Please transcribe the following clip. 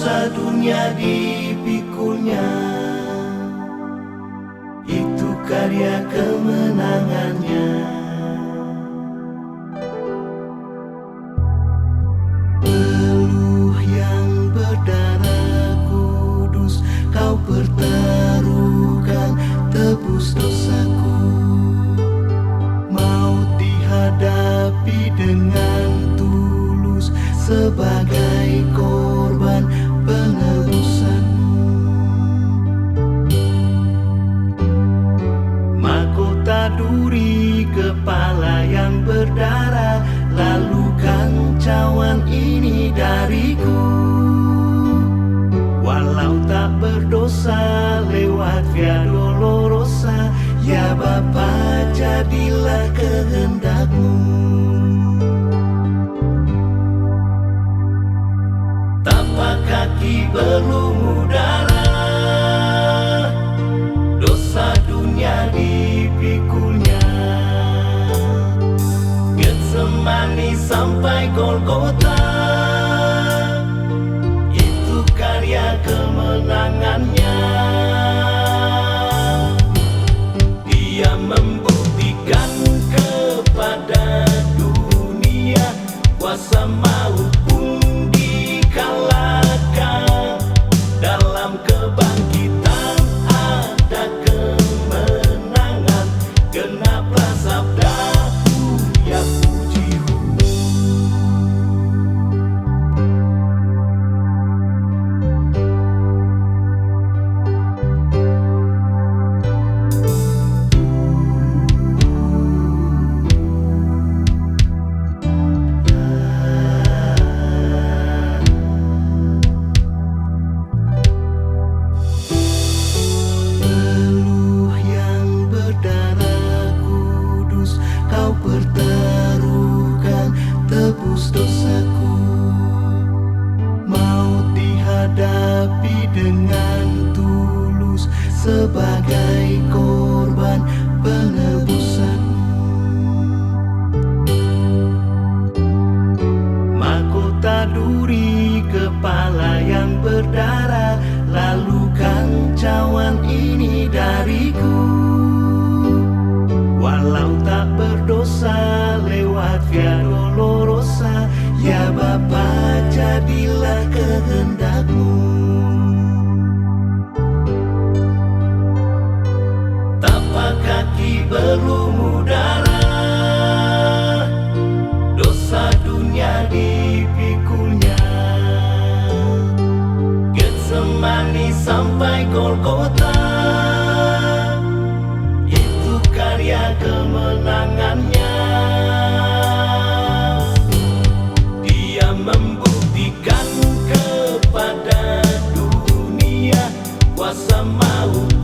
dosa dunia dipikulnya. Itu karya kemenangannya. Peluh yang berdarah kudus kau pertaruhkan, tebus dosaku. Maut dihadapi dengan tulus sebagai korban penebusanmu. Mahkota duri kepala yang berdarah, lalukan cawan ini dariku. Walau tak berdosa lewat Via Dolorosa, ya Bapa jadilah kehendak-Mu. Tapak kaki berlumur darah, dosa dunia dipikulnya. Getsemani sampai Golgota, itu karya kemenangannya. Dia membuktikan kepada dunia, kuasa maut pun dikalahkan. Dalam kebangkitan ada kemenangan, genaplah sabdaku, ya pujiku. Peluh yang berdarah kudus kau pertaruhkan, tebus dosaku. Maut dihadapi dengan tulus sebagai korban penebusanmu. Mahkota duri kepala yang berdarah, lalukan cawan ini dariku. Walau tak berdosa lewat Via Dolorosa, ya Bapa jadilah kehendak-Mu. Tapak kaki berlumur darah, dosa dunia dipikulnya. Getsemani sampai Golgota, itu karya kemenangannya. Dia membuktikan kepada dunia, kuasa maut